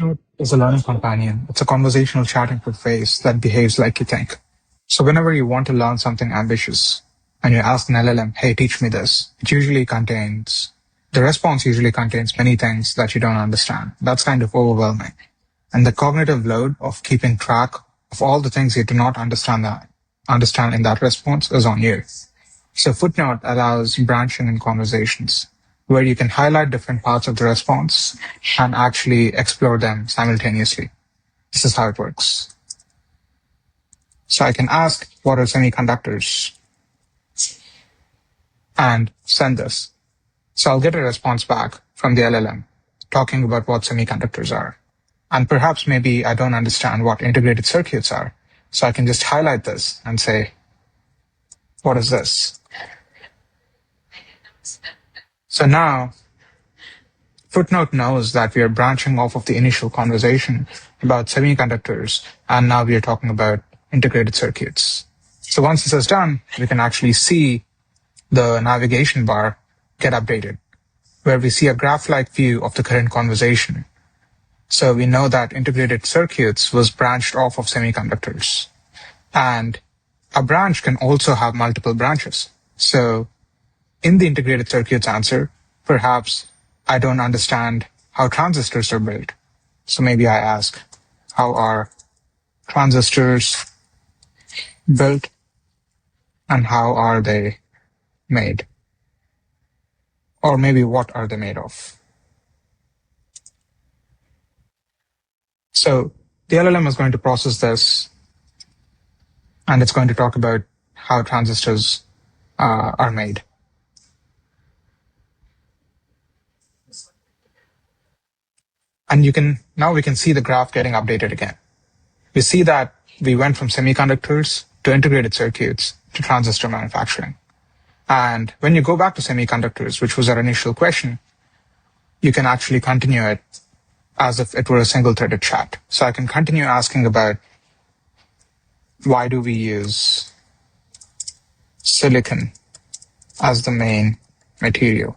Footnote is a learning companion. It's a conversational chat interface that behaves like you think. So whenever you want to learn something ambitious and you ask an LLM, hey, teach me this, the response usually contains many things that you don't understand. That's kind of overwhelming. And the cognitive load of keeping track of all the things you do not understand in that response is on you. So Footnote allows branching in conversations where you can highlight different parts of the response and actually explore them simultaneously. This is how it works. So I can ask, what are semiconductors? And send this. So I'll get a response back from the LLM talking about what semiconductors are. And perhaps maybe I don't understand what integrated circuits are. So I can just highlight this and say, what is this? So now Footnote knows that we are branching off of the initial conversation about semiconductors, and now we are talking about integrated circuits. So once this is done, we can actually see the navigation bar get updated, where we see a graph-like view of the current conversation. So we know that integrated circuits was branched off of semiconductors. And a branch can also have multiple branches. So in the integrated circuits answer, perhaps I don't understand how transistors are built. So maybe I ask, how are transistors built and how are they made? Or maybe what are they made of? So the LLM is going to process this and it's going to talk about how transistors are made. And now we can see the graph getting updated again. We see that we went from semiconductors to integrated circuits to transistor manufacturing. And when you go back to semiconductors, which was our initial question, you can actually continue it as if it were a single-threaded chat. So I can continue asking about why do we use silicon as the main material?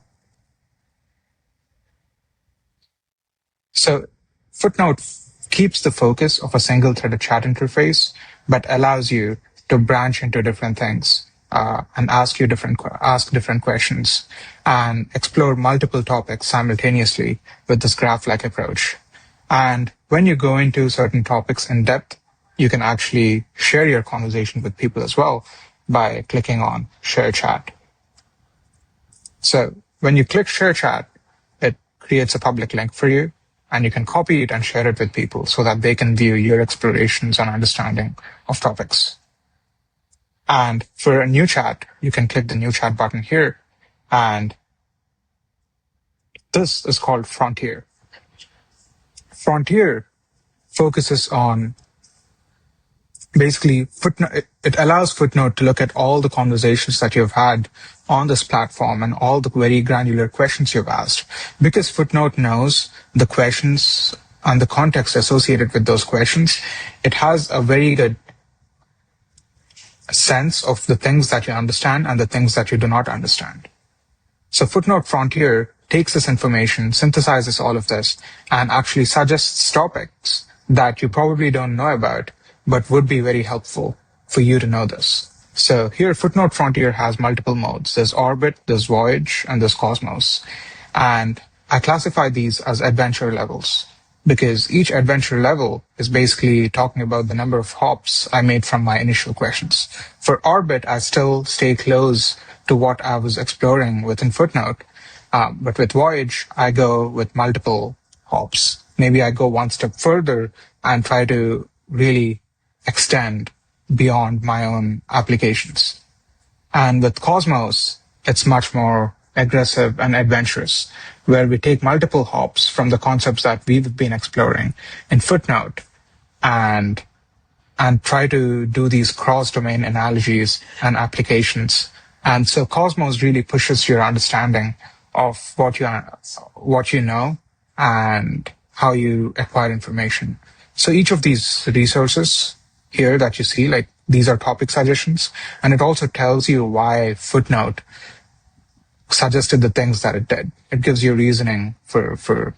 So Footnote keeps the focus of a single-threaded chat interface, but allows you to branch into different things and ask different questions and explore multiple topics simultaneously with this graph-like approach. And when you go into certain topics in depth, you can actually share your conversation with people as well by clicking on Share Chat. So when you click Share Chat, it creates a public link for you, and you can copy it and share it with people so that they can view your explorations and understanding of topics. And for a new chat, you can click the New Chat button here, and this is called Frontier. Frontier focuses on basically Footnote. It allows Footnote to look at all the conversations that you've had on this platform and all the very granular questions you've asked. Because Footnote knows the questions and the context associated with those questions, it has a very good sense of the things that you understand and the things that you do not understand. So Footnote Frontier takes this information, synthesizes all of this, and actually suggests topics that you probably don't know about, but would be very helpful for you to know this. So here, Footnote Frontier has multiple modes. There's Orbit, there's Voyage, and there's Cosmos. And I classify these as adventure levels because each adventure level is basically talking about the number of hops I made from my initial questions. For Orbit, I still stay close to what I was exploring within Footnote. But with Voyage, I go with multiple hops. Maybe I go one step further and try to really extend beyond my own applications. And with Cosmos, it's much more aggressive and adventurous, where we take multiple hops from the concepts that we've been exploring in Footnote and try to do these cross-domain analogies and applications. And so Cosmos really pushes your understanding of what you know and how you acquire information. So each of these resources here that you see, like these are topic suggestions, and it also tells you why Footnote suggested the things that it did. It gives you reasoning for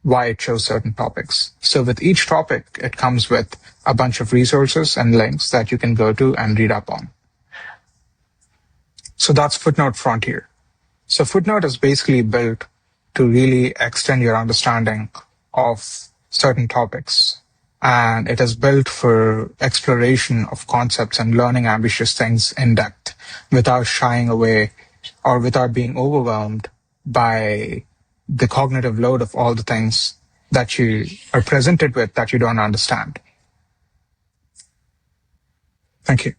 why it chose certain topics. So with each topic, it comes with a bunch of resources and links that you can go to and read up on. So that's Footnote Frontier. So Footnote is basically built to really extend your understanding of certain topics. And it is built for exploration of concepts and learning ambitious things in depth without shying away or without being overwhelmed by the cognitive load of all the things that you are presented with that you don't understand. Thank you.